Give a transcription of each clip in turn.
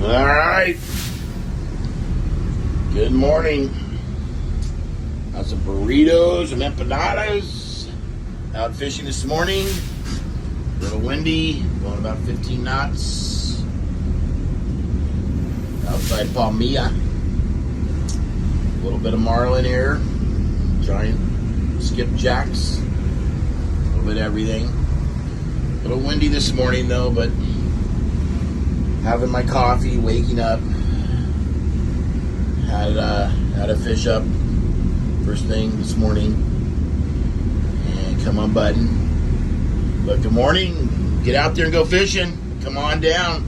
All right. Good morning. Got some burritos and empanadas. Out fishing this morning. A little windy, going about 15 knots. Outside Palmilla. A little bit of marlin here. Giant skipjacks. A little bit of everything. A little windy this morning though, but having my coffee, waking up. Had a fish up first thing this morning. And come on, button. But good morning. Get out there and go fishing. Come on down.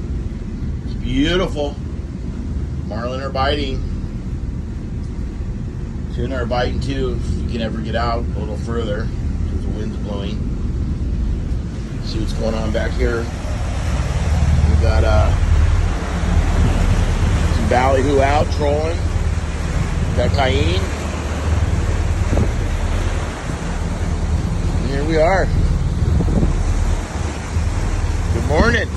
It's beautiful. Marlin are biting. Tuna are biting too, if you can ever get out a little further because the wind's blowing. See what's going on back here. We got some ballyhoo out trolling. Got cayenne. And here we are. Good morning.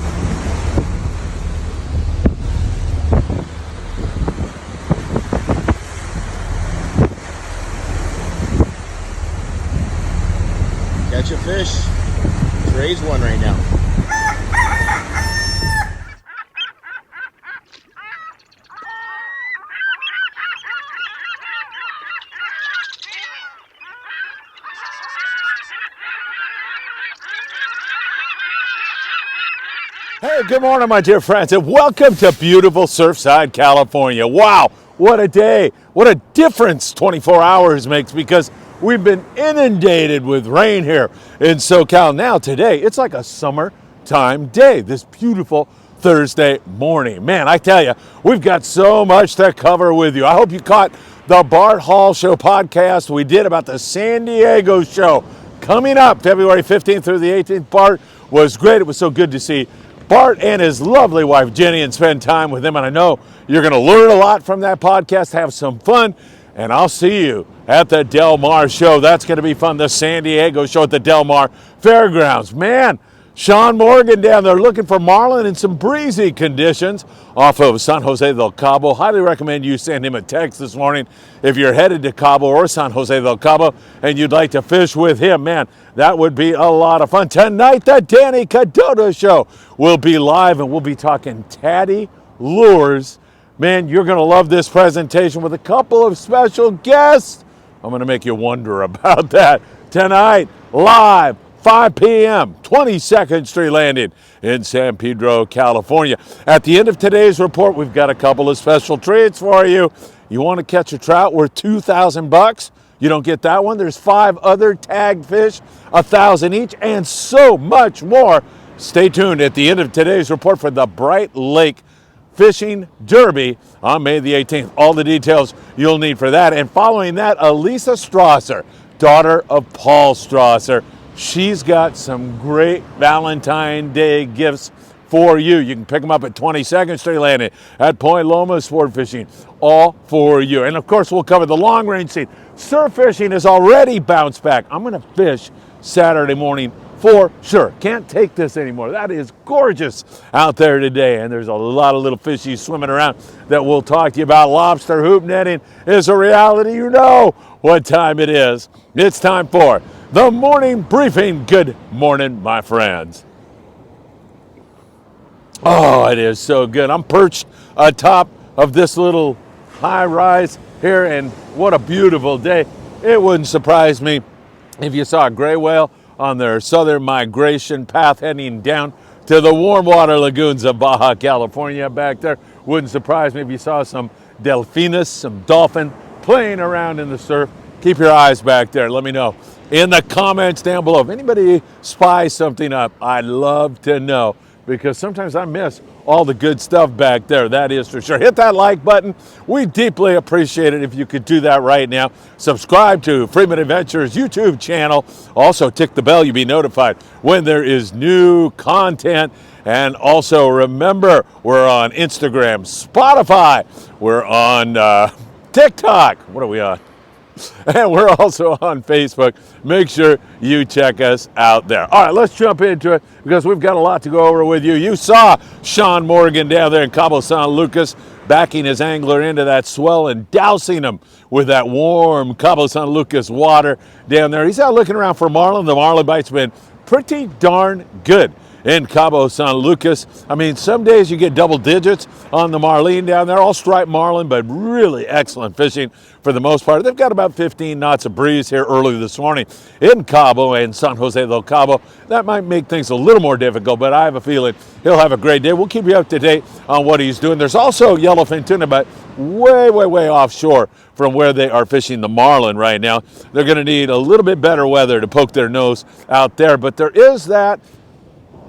Catch a fish. Let's raise one right now. Hey, good morning, my dear friends, and welcome to beautiful Surfside, California. Wow, what a day. What a difference 24 hours makes, because we've been inundated with rain here in SoCal. Now, today, it's like a summertime day, this beautiful Thursday morning. Man, I tell you, we've got so much to cover with you. I hope you caught the Bart Hall Show podcast we did about the San Diego show coming up February 15th through the 18th. Bart was great. It was so good to see Bart and his lovely wife, Jenny, and spend time with him. And I know you're going to learn a lot from that podcast, have some fun, and I'll see you at the Del Mar show. That's going to be fun, the San Diego show at the Del Mar Fairgrounds. Man, Sean Morgan down there looking for marlin in some breezy conditions off of San Jose del Cabo. Highly recommend you send him a text this morning if you're headed to Cabo or San Jose del Cabo and you'd like to fish with him. Man, that would be a lot of fun. Tonight, the Danny Cadota show will be live, and we'll be talking Tatty lures. Man, you're going to love this presentation with a couple of special guests. I'm going to make you wonder about that tonight, live. 5 p.m., 22nd Street Landing in San Pedro, California. At the end of today's report, we've got a couple of special treats for you. You want to catch a trout worth $2,000? You don't get that one. There's 5 other tagged fish, $1,000 each, and so much more. Stay tuned at the end of today's report for the Bright Lake Fishing Derby on May the 18th. All the details you'll need for that. And following that, Elisa Strasser, daughter of Paul Strasser. She's got some great Valentine's Day gifts for you. You can pick them up at 22nd Street Landing, at Point Loma Sport Fishing, all for you. And of course, we'll cover the long range scene. Surf fishing has already bounced back. I'm going to fish Saturday morning for sure. Can't take this anymore. That is gorgeous out there today. And there's a lot of little fishies swimming around that we'll talk to you about. Lobster hoop netting is a reality. You know what time it is. It's time for the morning briefing. Good morning, my friends. Oh, it is so good. I'm perched atop of this little high rise here, and what a beautiful day. It wouldn't surprise me if you saw a gray whale on their southern migration path heading down to the warm water lagoons of Baja, California back there. Wouldn't surprise me if you saw some delphinus, some dolphin playing around in the surf. Keep your eyes back there. Let me know in the comments down below. If anybody spies something up, I'd love to know, because sometimes I miss all the good stuff back there. That is for sure. Hit that like button. We deeply appreciate it if you could do that right now. Subscribe to Friedman Adventures YouTube channel. Also, tick the bell. You'll be notified when there is new content. And also remember, we're on Instagram, Spotify. We're on TikTok. What are we on? And we're also on Facebook. Make sure you check us out there. All right, let's jump into it because we've got a lot to go over with you. You saw Sean Morgan down there in Cabo San Lucas backing his angler into that swell and dousing him with that warm Cabo San Lucas water down there. He's out looking around for marlin. The marlin bite's been pretty darn good in Cabo San Lucas. I mean, some days you get double digits on the marlin down there, all striped marlin, but really excellent fishing for the most part. They've got about 15 knots of breeze here early this morning in Cabo and San Jose del Cabo. That might make things a little more difficult, but I have a feeling he'll have a great day. We'll keep you up to date on what he's doing. There's also yellowfin tuna, but way offshore from where they are fishing the marlin right now. They're going to need a little bit better weather to poke their nose out there, but there is that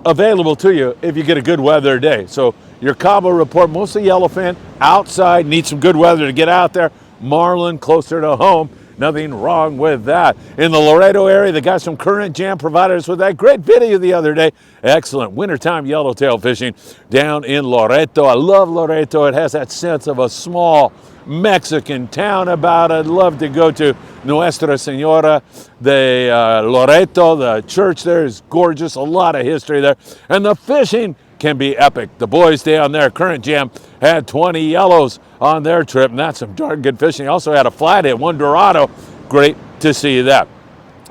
available to you if you get a good weather day. So your Cabo report, mostly yellowfin, outside, need some good weather to get out there. Marlin closer to home, nothing wrong with that. In the Laredo area, they got some current jam providers with that great video the other day. Excellent wintertime yellowtail fishing down in Loreto. I love Loreto. It has that sense of a small Mexican town about it. Love to go to Nuestra Senora de Loreto. The church there is gorgeous, a lot of history there, and the fishing can be epic. The boys down there, Current Jam, had 20 yellows on their trip, and that's some darn good fishing. Also had a flathead, one Dorado. Great to see that.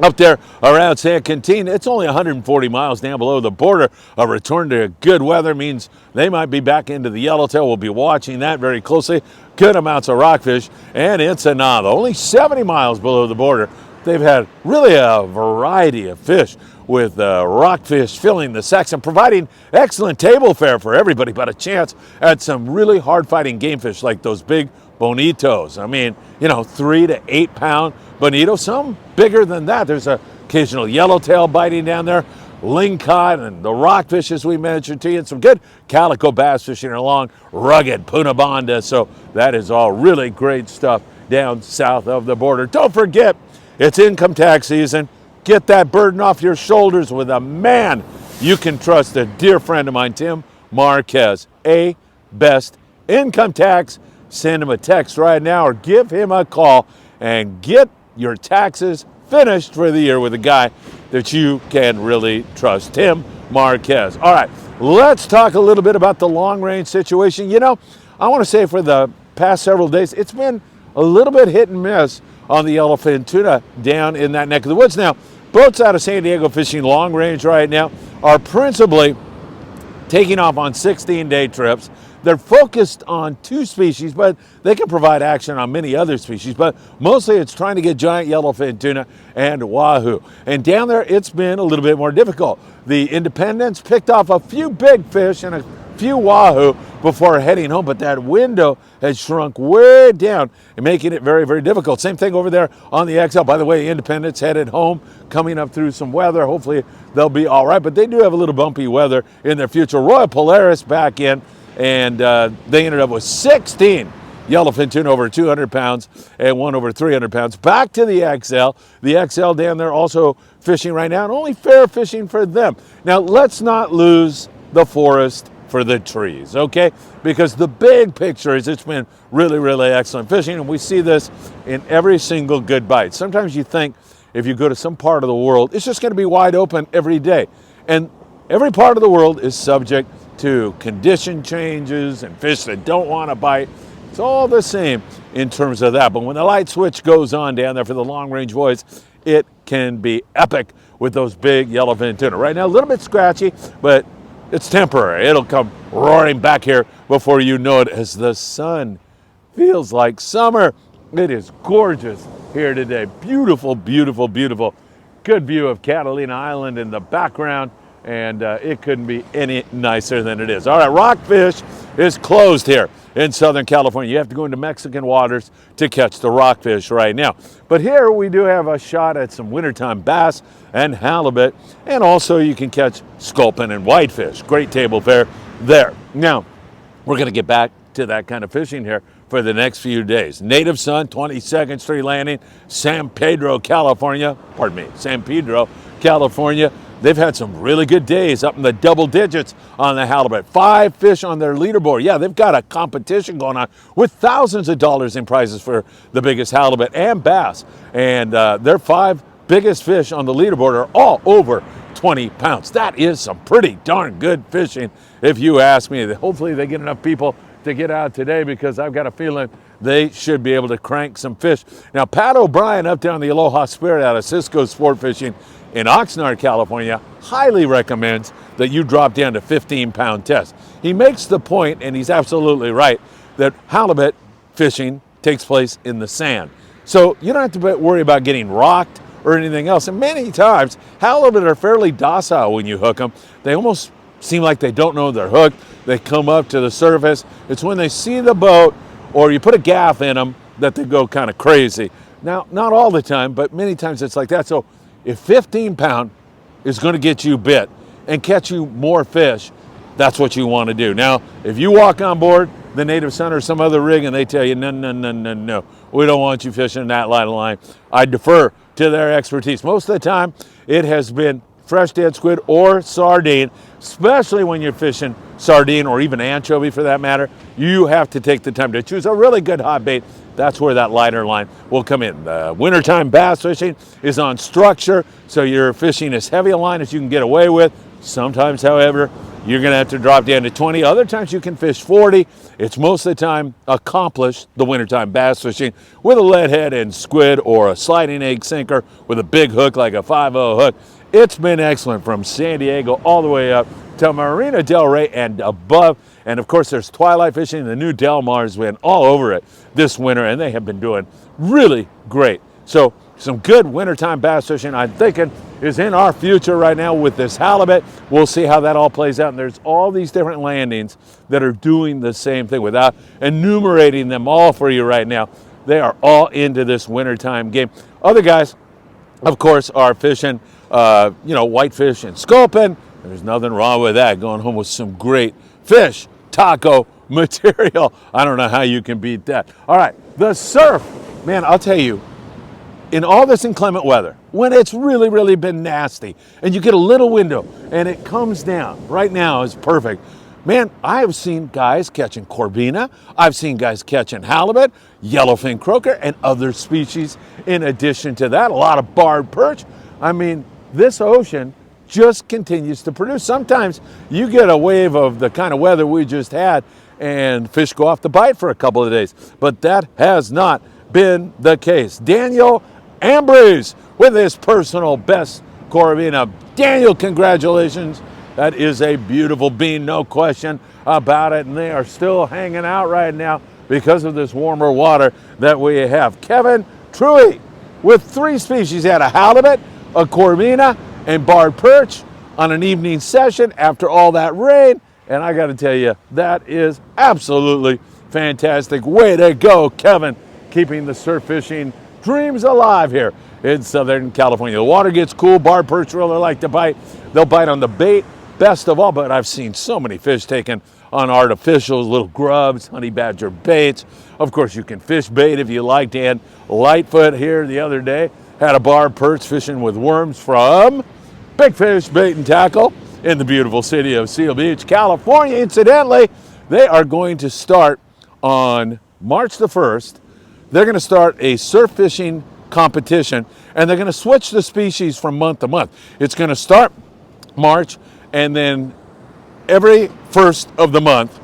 Up there around San Quintin, it's only 140 miles down below the border. A return to good weather means they might be back into the yellowtail. We'll be watching that very closely. Good amounts of rockfish. And Ensenada, only 70 miles below the border. They've had really a variety of fish with rockfish filling the sacks and providing excellent table fare for everybody, but a chance at some really hard-fighting game fish like those big bonitos. I mean, 3 to 8 pound bonito, some bigger than that. There's an occasional yellowtail biting down there, lingcod, and the rockfish, as we mentioned to you, and some good calico bass fishing along rugged Punabanda. So that is all really great stuff down south of the border. Don't forget, it's income tax season. Get that burden off your shoulders with a man you can trust, a dear friend of mine, Tim Marquez, Best Income Tax. Send him a text right now or give him a call and get your taxes finished for the year with a guy that you can really trust, Tim Marquez. All right, let's talk a little bit about the long range situation. I want to say for the past several days, it's been a little bit hit and miss on the yellowfin tuna down in that neck of the woods. Now, boats out of San Diego fishing long range right now are principally taking off on 16-day trips. They're focused on 2 species, but they can provide action on many other species. But mostly it's trying to get giant yellowfin tuna and wahoo. And down there, it's been a little bit more difficult. The independents picked off a few big fish and a few wahoo before heading home, but that window has shrunk way down and making it very difficult. Same thing over there on the XL. By the way, the independents headed home, coming up through some weather. Hopefully they'll be all right, but they do have a little bumpy weather in their future. Royal Polaris back in, and they ended up with 16 yellowfin tuna over 200 pounds and one over 300 pounds. Back to the XL. The XL down there also fishing right now, and only fair fishing for them. Now, let's not lose the forest for the trees, okay? Because the big picture is it's been really excellent fishing, and we see this in every single good bite. Sometimes you think if you go to some part of the world, it's just going to be wide open every day. And every part of the world is subject to condition changes and fish that don't want to bite. It's all the same in terms of that. But when the light switch goes on down there for the long range boys, it can be epic with those big yellowfin tuna. Right now, a little bit scratchy, but it's temporary. It'll come roaring back here before you know it as the sun feels like summer. It is gorgeous here today. Beautiful. Good view of Catalina Island in the background, and it couldn't be any nicer than it is. All right, rockfish is closed here in Southern California. You have to go into Mexican waters to catch the rockfish right now. But here we do have a shot at some wintertime bass and halibut, and also you can catch sculpin and whitefish. Great table fare there. Now, we're going to get back to that kind of fishing here for the next few days. Native Sun, 22nd Street Landing, San Pedro, California. they've had some really good days up in the double digits on the halibut. 5 fish on their leaderboard. Yeah, they've got a competition going on with thousands of dollars in prizes for the biggest halibut and bass. And their 5 biggest fish on the leaderboard are all over 20 pounds. That is some pretty darn good fishing, if you ask me. Hopefully they get enough people to get out today, because I've got a feeling they should be able to crank some fish. Now, Pat O'Brien up there on the Aloha Spirit out of Cisco Sport Fishing in Oxnard, California, highly recommends that you drop down to 15-pound test. He makes the point, and he's absolutely right, that halibut fishing takes place in the sand. So you don't have to worry about getting rocked or anything else. And many times, halibut are fairly docile when you hook them. They almost seem like they don't know they're hooked. They come up to the surface. It's when they see the boat or you put a gaff in them that they go kind of crazy. Now, not all the time, but many times it's like that. So if 15-pound is going to get you bit and catch you more fish, that's what you want to do. Now, if you walk on board the Native Son or some other rig and they tell you, no, we don't want you fishing that line of line, I defer to their expertise. Most of the time, it has been fresh dead squid or sardine, especially when you're fishing sardine or even anchovy for that matter. You have to take the time to choose a really good hot bait. That's where that lighter line will come in. The wintertime bass fishing is on structure, so you're fishing as heavy a line as you can get away with. Sometimes, however, you're going to have to drop down to 20. Other times you can fish 40. It's most of the time accomplished, the wintertime bass fishing, with a lead head and squid or a sliding egg sinker with a big hook like a 5-0 hook. It's been excellent from San Diego all the way up to Marina Del Rey and above. And of course, there's twilight fishing. The new Del Mar's been all over it this winter, and they have been doing really great. So some good wintertime bass fishing, I'm thinking, is in our future right now with this halibut. We'll see how that all plays out. And there's all these different landings that are doing the same thing. Without enumerating them all for you right now, they are all into this wintertime game. Other guys, of course, are fishing, whitefish and sculpin. There's nothing wrong with that. Going home with some great fish taco material. I don't know how you can beat that. All right, the surf. Man, I'll tell you, in all this inclement weather, when it's really, really been nasty, and you get a little window, and it comes down, right now is perfect. Man, I have seen guys catching corvina. I've seen guys catching halibut, yellowfin croaker, and other species in addition to that. A lot of barred perch. I mean, this ocean just continues to produce. Sometimes you get a wave of the kind of weather we just had, and fish go off the bite for a couple of days. But that has not been the case. Daniel Ambrose with his personal best corvina. Daniel, congratulations. That is a beautiful bean, no question about it. And they are still hanging out right now because of this warmer water that we have. Kevin Truey with 3 species. He had a halibut, a corvina, and barred perch on an evening session after all that rain. And I got to tell you, that is absolutely fantastic. Way to go, Kevin, keeping the surf fishing dreams alive here in Southern California. The water gets cool. Barred perch really like to bite. They'll bite on the bait best of all, but I've seen so many fish taken on artificials, little grubs, honey badger baits. Of course, you can fish bait if you like. Dan Lightfoot here the other day had a barred perch fishing with worms from Big Fish Bait and Tackle in the beautiful city of Seal Beach, California. Incidentally, they are going to start on March the 1st. They're going to start a surf fishing competition, and they're going to switch the species from month to month. It's going to start March, and then every first of the month,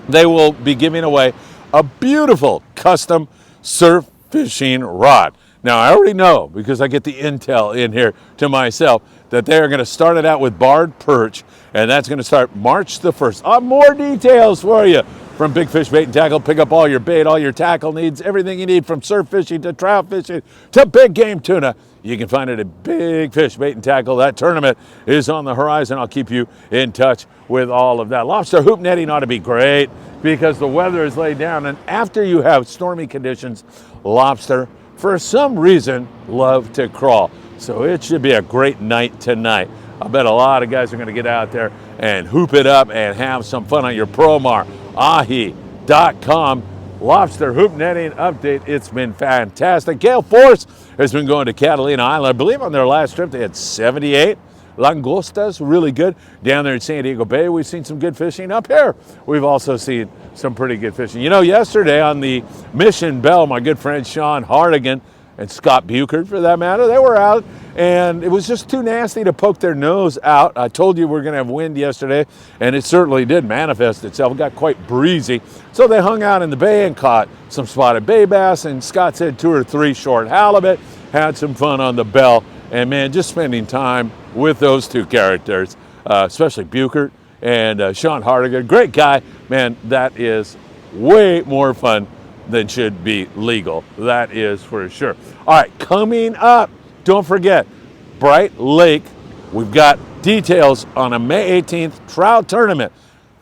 they will be giving away a beautiful custom surf fishing rod. Now, I already know, because I get the intel in here to myself, that they are going to start it out with barred perch, and that's going to start March the 1st. More details for you from Big Fish Bait and Tackle. Pick up all your bait, all your tackle needs, everything you need from surf fishing to trout fishing to big game tuna. You can find it at Big Fish Bait and Tackle. That tournament is on the horizon. I'll keep you in touch with all of that. Lobster hoop netting ought to be great because the weather is laid down, and after you have stormy conditions, lobster, for some reason, love to crawl. So it should be a great night tonight. I bet a lot of guys are going to get out there and hoop it up and have some fun on your PromarAhi.com lobster hoop netting update. It's been fantastic. Gale Force has been going to Catalina Island. I believe on their last trip they had 78 Langostas, really good. Down there in San Diego Bay, we've seen some good fishing. Up here, we've also seen some pretty good fishing. You know, yesterday on the Mission Bell, my good friend Sean Hardigan and Scott Buchert, for that matter, they were out, and it was just too nasty to poke their nose out. I told you we were going to have wind yesterday, and it certainly did manifest itself. It got quite breezy, so they hung out in the bay and caught some spotted bay bass, and Scott said 2 or 3 short halibut, had some fun on the Bell, and man, just spending time with those two characters, especially Buchert and Sean Hardigan, great guy, man, that is way more fun than should be legal. That is for sure. All right, coming up, don't forget, Bright Lake, we've got details on a May 18th trout tournament.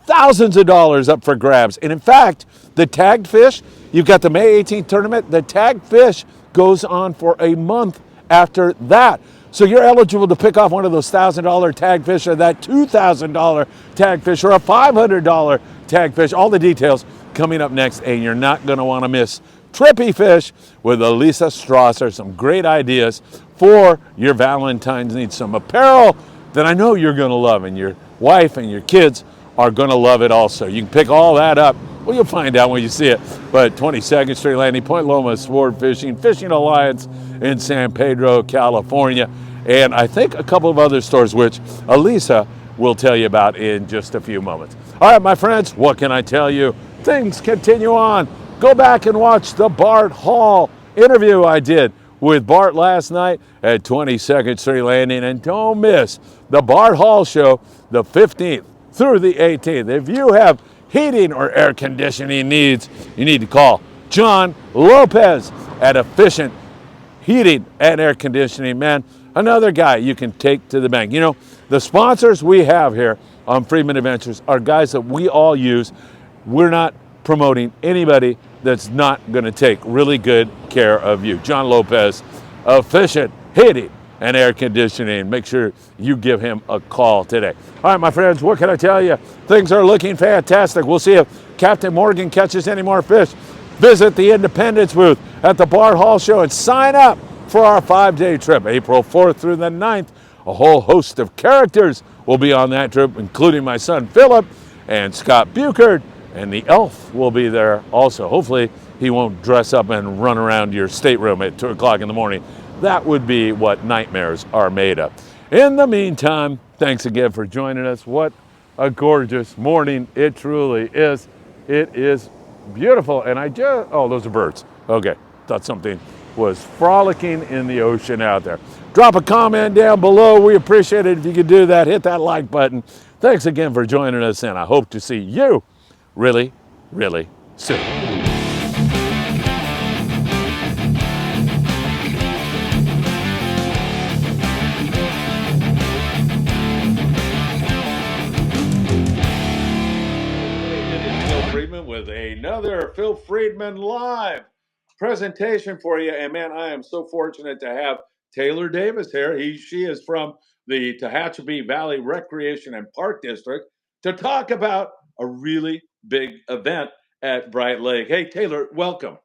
Thousands of dollars up for grabs. And in fact, the tagged fish, you've got the May 18th tournament, the tagged fish goes on for a month after that. So you're eligible to pick off one of those $1,000 tag fish or that $2,000 tag fish or a $500 tag fish. All the details coming up next, and you're not going to want to miss Trippy Fish with Elisa Strasser. Some great ideas for your Valentine's needs. Some apparel that I know you're going to love, and your wife and your kids are going to love it also. You can pick all that up. Well, you'll find out when you see it. But 22nd Street Landing, Point Loma Sport Fishing, Fishing Alliance in San Pedro, California, and I think a couple of other stores, which Elisa will tell you about in just a few moments. All right, my friends, what can I tell you? Things continue on. Go back and watch the Bart Hall interview I did with Bart last night at 22nd Street Landing, and don't miss the Bart Hall show the 15th through the 18th. If you have heating or air conditioning needs, you need to call John Lopez at Efficient Heating and Air Conditioning. Man, another guy you can take to the bank. You know, the sponsors we have here on Friedman Adventures are guys that we all use. We're not promoting anybody that's not going to take really good care of you. John Lopez, Efficient Heating and Air Conditioning. Make sure you give him a call today. All right, my friends, what can I tell you? Things are looking fantastic. We'll see if Captain Morgan catches any more fish. Visit the Independence booth at the Bart Hall Show and sign up for our 5-day trip, April 4th through the 9th. A whole host of characters will be on that trip, including my son Philip and Scott Buchert, and the elf will be there also. Hopefully he won't dress up and run around your stateroom at 2 o'clock in the morning. That would be what nightmares are made of. In the meantime, thanks again for joining us. What a gorgeous morning it truly is. It is beautiful. And oh, those are birds. Okay, thought something was frolicking in the ocean out there. Drop a comment down below. We appreciate it if you could do that. Hit that like button. Thanks again for joining us, and I hope to see you really, really soon. Phil Friedman with another Phil Friedman Live presentation for you. And man, I am so fortunate to have Taylor Davis here. She is from the Tehachapi Valley Recreation and Park District to talk about a really big event at Bright Lake. Hey, Taylor, welcome.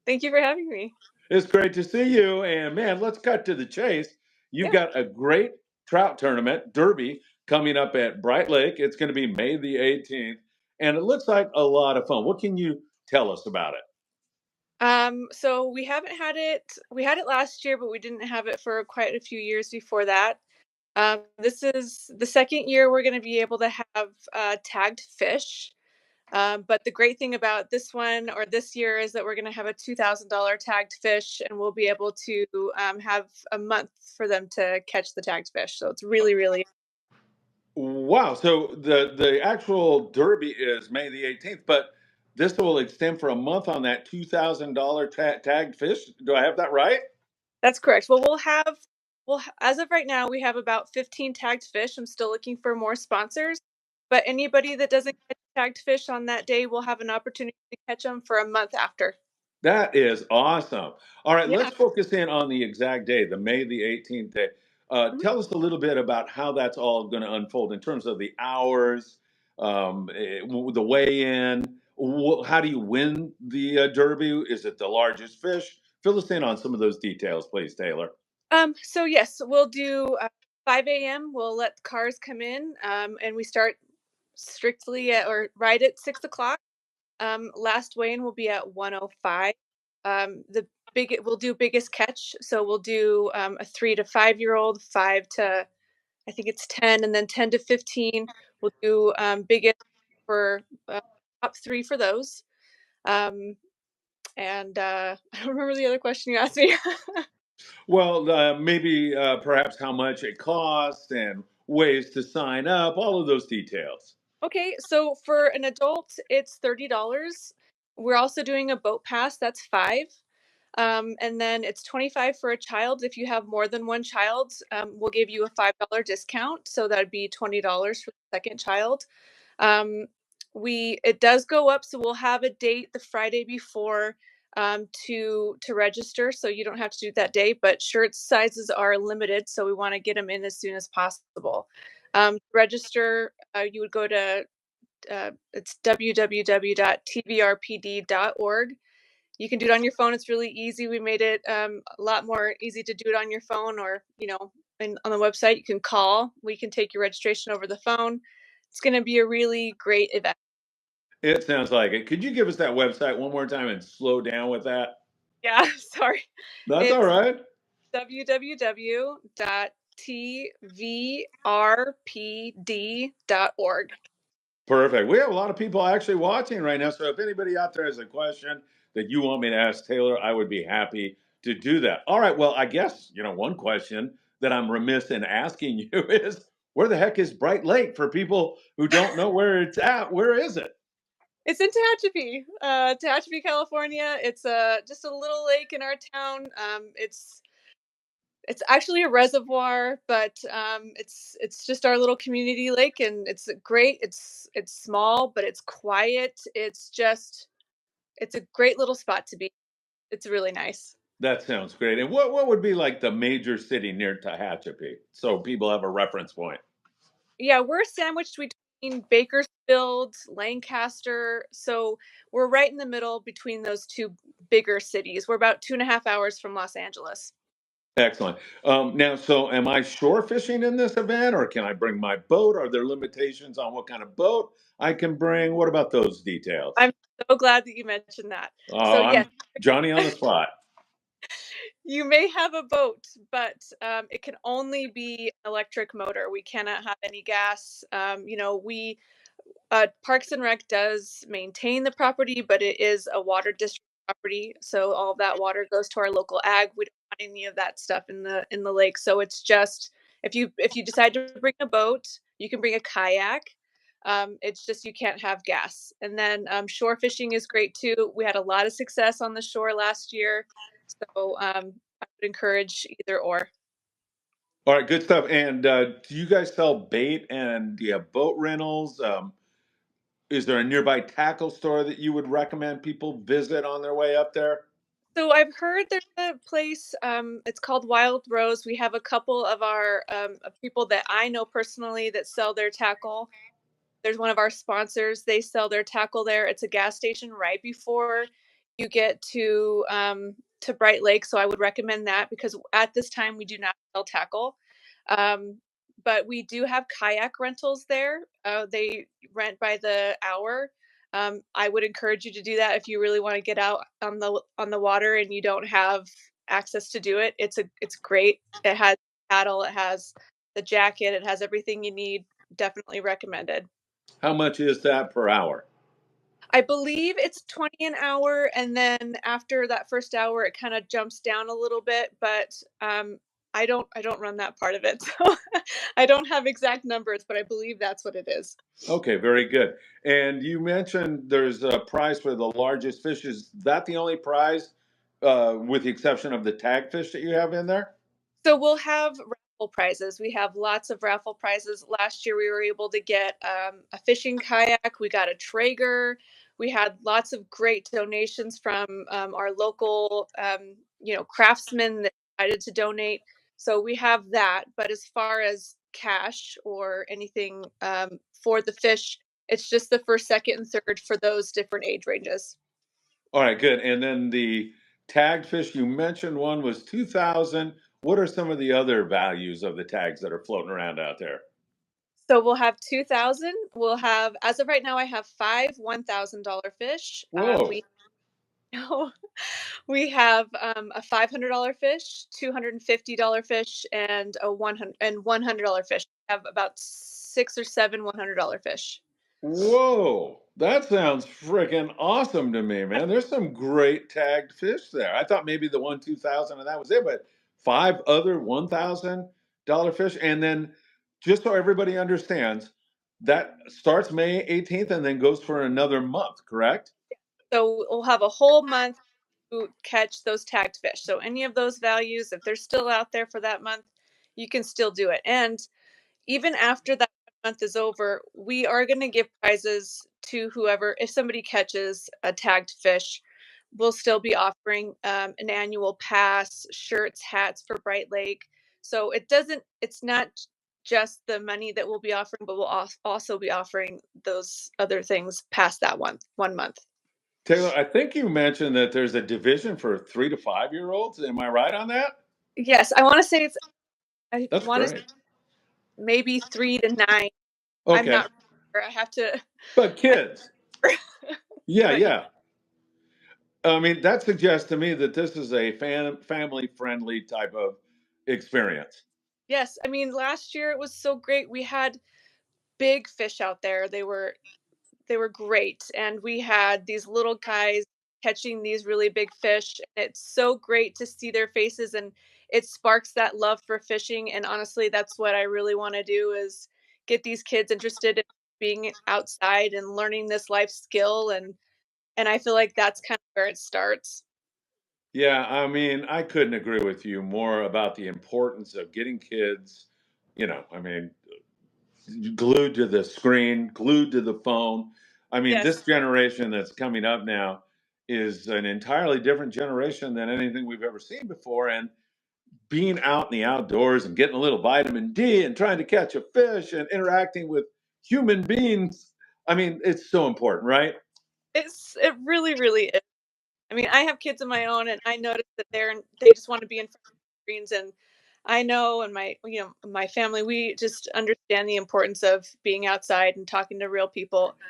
Thank you for having me. It's great to see you. And man, let's cut to the chase. You've got a great trout tournament, Derby, coming up at Bright Lake. It's going to be May the 18th. And it looks like a lot of fun. What can you tell us about it? So we haven't had it. We had it last year, but we didn't have it for quite a few years before that. This is the second year we're going to be able to have tagged fish. But the great thing about this one or this year is that we're going to have a $2,000 tagged fish, and we'll be able to have a month for them to catch the tagged fish. So it's really, really. Wow. So the actual Derby is May the 18th, but this will extend for a month on that $2,000 tagged fish. Do I have that right? That's correct. Well, as of right now, we have about 15 tagged fish. I'm still looking for more sponsors, but anybody that doesn't catch tagged fish on that day will have an opportunity to catch them for a month after. That is awesome. All right, Yeah. let's focus in on the exact day, the May the 18th day. Tell us a little bit about how that's all going to unfold in terms of the hours, the weigh-in. How do you win the Derby? Is it the largest fish? Fill us in on some of those details, please, Taylor. So yes, we'll do 5 a.m. We'll let cars come in, and we start strictly or right at 6 o'clock. Last weigh-in will be at 1:05. We'll do biggest catch, so we'll do a 3 to 5 year old, 5 to I think it's 10, and then 10 to 15. We'll do biggest for top three for those. Um, and I don't remember the other question you asked me. Well, maybe perhaps how much it costs and ways to sign up, all of those details. Okay, so for an adult, it's $30. We're also doing a boat pass, that's five. And then it's 25 for a child. If you have more than one child, we'll give you a $5 discount. So that'd be $20 for the second child. Um, it does go up, so we'll have a date the Friday before to register, so you don't have to do it that day. But shirt sizes are limited, so we want to get them in as soon as possible. To register, you would go to it's www.tvrpd.org. You can do it on your phone. It's really easy. We made it a lot more easy to do it on your phone, or on the website. You can call. We can take your registration over the phone. It's going to be a really great event. It sounds like it. Could you give us that website one more time and slow down with that? Yeah, sorry. That's all It's right. www.tvrpd.org. Perfect. We have a lot of people actually watching right now. So if anybody out there has a question that you want me to ask Taylor, I would be happy to do that. All right. Well, I guess, one question that I'm remiss in asking you is where the heck is Bright Lake for people who don't know where it's at? Where is it? It's in Tehachapi, California. It's just a little lake in our town. It's actually a reservoir, but it's just our little community lake, and it's great. It's small, but it's quiet. It's a great little spot to be. It's really nice. That sounds great. And what would be like the major city near Tehachapi so people have a reference point? Yeah, we're sandwiched between Bakersfield, Lancaster, so we're right in the middle between those two bigger cities. We're about 2.5 hours from Los Angeles. Excellent. Now, so am I shore fishing in this event, or can I bring my boat? Are there limitations on what kind of boat I can bring? What about those details? I'm so glad that you mentioned that. So yes, I'm Johnny on the spot. you may have a boat, but it can only be an electric motor. We cannot have any gas. We Parks and Rec does maintain the property, but it is a water district property, so all of that water goes to our local ag. We don't want any of that stuff in the lake. So it's just if you decide to bring a boat, you can bring a kayak. It's just you can't have gas. And then shore fishing is great too. We had a lot of success on the shore last year, so I would encourage either or. All right, good stuff. And do you guys sell bait and do you have boat rentals? Is there a nearby tackle store that you would recommend people visit on their way up there? So I've heard there's a place. It's called Wild Rose. We have a couple of our of people that I know personally that sell their tackle. There's one of our sponsors. They sell their tackle there. It's a gas station right before you get to Bright Lake. So I would recommend that because at this time we do not sell tackle. Um, but we do have kayak rentals there. They rent by the hour. I would encourage you to do that if you really want to get out on the water and you don't have access to do it. It's great. It has paddle. It has the jacket. It has everything you need. Definitely recommended. How much is that per hour? I believe it's 20 an hour, and then after that first hour, it kind of jumps down a little bit. But I don't run that part of it, so I don't have exact numbers, but I believe that's what it is. Okay, very good. And you mentioned there's a prize for the largest fish. Is that the only prize, with the exception of the tag fish that you have in there? So we'll have raffle prizes. We have lots of raffle prizes. Last year, we were able to get a fishing kayak. We got a Traeger. We had lots of great donations from our local, craftsmen that decided to donate. So we have that. But as far as cash or anything for the fish, it's just the first, second, and third for those different age ranges. All right, good. And then the tagged fish, you mentioned one was 2,000. what are some of the other values of the tags that are floating around out there? So we'll have 2,000. We'll have, as of right now, I have five $1,000 fish. Whoa. We we have a $500 fish, $250 fish, and a $100 fish. We have about six or seven $100 fish. Whoa, that sounds freaking awesome to me, man. There's some great tagged fish there. I thought maybe the one 2000 and that was it, but five other $1,000 fish. And then just so everybody understands, that starts May 18th and then goes for another month, correct? So we'll have a whole month to catch those tagged fish. So any of those values, if they're still out there for that month, you can still do it. And even after that month is over, we are going to give prizes to whoever, if somebody catches a tagged fish, we'll still be offering an annual pass, shirts, hats for Bright Lake. So it's not just the money that we'll be offering, but we'll also be offering those other things past that one month. Taylor, I think you mentioned that there's a division for 3 to 5 year olds. Am I right on that? Yes, I want to say I That's want to say great. maybe 3 to 9. I'm Okay. not sure. I have to, But kids. Yeah, but yeah. I mean, that suggests to me that this is a family friendly type of experience. yes, I mean, last year it was so great. We had big fish out there. They were great, and we had these little guys catching these really big fish. It's so great to see their faces, and it sparks that love for fishing. And honestly, that's what I really want to do is get these kids interested in being outside and learning this life skill, and I feel like that's kind of where it starts. Yeah, I mean, I couldn't agree with you more about the importance of getting kids, I mean, glued to the screen, glued to the phone. I mean, this Yes. generation that's coming up now is an entirely different generation than anything we've ever seen before. And being out in the outdoors and getting a little vitamin D and trying to catch a fish and interacting with human beings, I mean, it's so important, right? It really, really is. I mean, I have kids of my own, and I notice that they just want to be in front of screens. And I know, and my family, we just understand the importance of being outside and talking to real people. I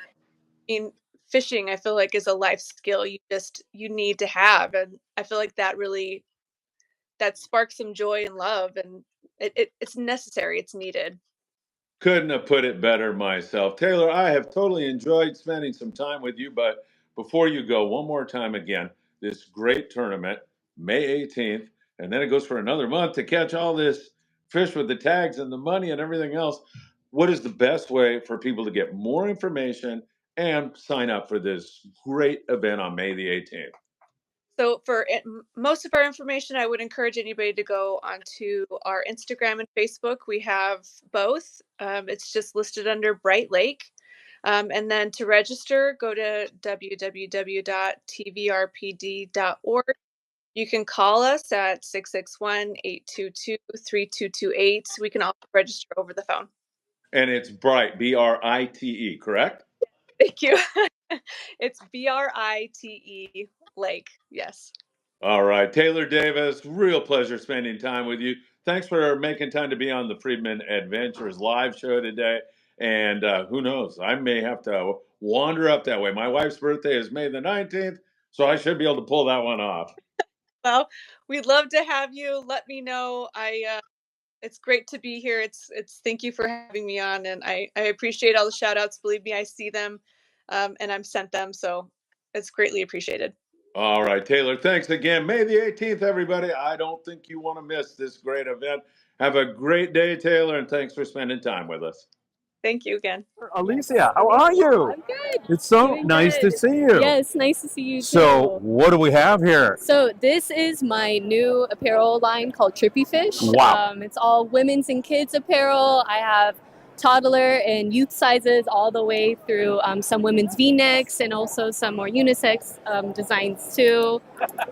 mean, fishing, I feel like, is a life skill you need to have, and I feel like that sparks some joy and love, and it's necessary. It's needed. Couldn't have put it better myself. Taylor, I have totally enjoyed spending some time with you, but before you go, one more time again, this great tournament, May 18th, and then it goes for another month to catch all this fish with the tags and the money and everything else. What is the best way for people to get more information and sign up for this great event on May the 18th? So for most of our information, I would encourage anybody to go onto our Instagram and Facebook. We have both. It's just listed under Bright Lake. And then to register, go to www.tvrpd.org. You can call us at 661-822-3228. We can also register over the phone. And it's Bright, Brite, correct? Thank you. It's Brite Lake. Yes. All right, Taylor Davis, real pleasure spending time with you. Thanks for making time to be on the Friedman Adventures live show today. And who knows, I may have to wander up that way. My wife's birthday is May the 19th, so I should be able to pull that one off. Well, we'd love to have you. Let me know. It's great to be here. It's thank you for having me on, and I appreciate all the shout outs. Believe me, I see them, and I'm sent them, so it's greatly appreciated. All right, Taylor, thanks again. May the 18th, everybody. I don't think you want to miss this great event. Have a great day, Taylor, and thanks for spending time with us. Thank you again. Alicia, how are you? I'm good. It's so Doing nice to good. see you. Yes, nice to see you So, too. what do we have here? So this is my new apparel line called Trippy Fish. Wow. It's all women's and kids apparel. I have toddler and youth sizes all the way through some women's V-necks and also some more unisex designs too.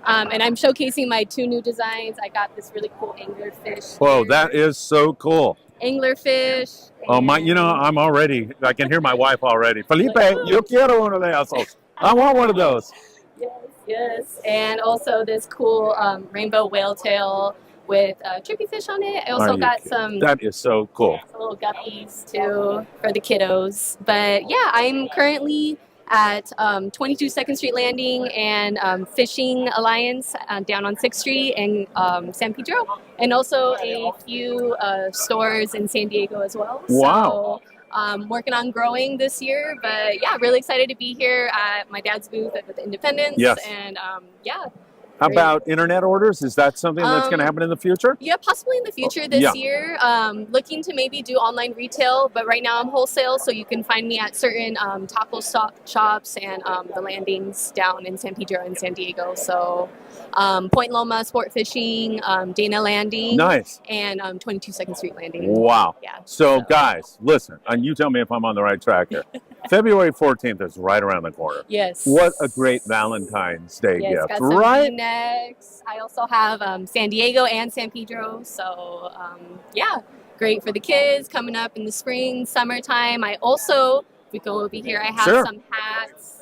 And I'm showcasing my two new designs. I got this really cool anglerfish. Whoa, that is so cool. Anglerfish. Oh my! You know, I can hear my wife already. Felipe, yo quiero uno de esos. I want one of those. Yes, yes. And also this cool rainbow whale tail with trippy fish on it. I also got some That is so cool. little guppies too for the kiddos. But yeah, I'm currently at 22 2nd Street Landing and Fishing Alliance down on 6th Street in San Pedro, and also a few stores in San Diego as well. Wow. So working on growing this year, but yeah, really excited to be here at my dad's booth at the Independence. Yes. And yeah. How about internet orders? Is that something that's going to happen in the future? Yeah, possibly in the future this year. Looking to maybe do online retail, but right now I'm wholesale, so you can find me at certain taco shops and the landings down in San Pedro and San Diego. So Point Loma Sport Fishing, Dana Landing, Nice, and 22 2nd Street Landing. Wow. Yeah. So guys, listen, and you tell me if I'm on the right track here. February 14th is right around the corner. Yes. What a great Valentine's Day gift, got some right? V-necks. I also have San Diego and San Pedro, so yeah, great for the kids coming up in the spring, summertime. I also, if we go over here, I have some hats.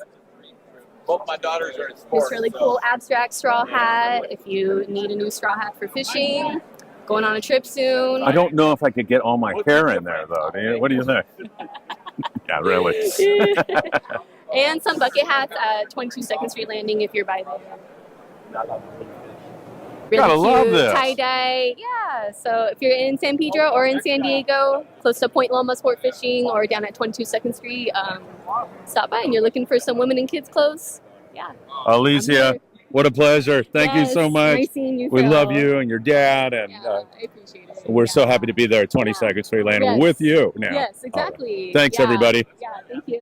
Both my daughters are in sports. This really cool abstract straw hat. If you need a new straw hat for fishing, going on a trip soon. I don't know if I could get all my hair in there, though. What do you think? Yeah, really. And some bucket hats at 22 2nd Street Landing if you're by there. Really Gotta cute love this. tie-dye. Yeah, so if you're in San Pedro or in San Diego, close to Point Loma Sport Fishing or down at 22 2nd Street, stop by and you're looking for some women in kids clothes. Yeah. Alicia, what a pleasure. Thank you so much. Nice seeing you, We Phil. love you and your dad, and I appreciate it. we're so happy to be there at 22nd Street Landing with you now. Yes, exactly. Thanks, everybody. Yeah, thank you.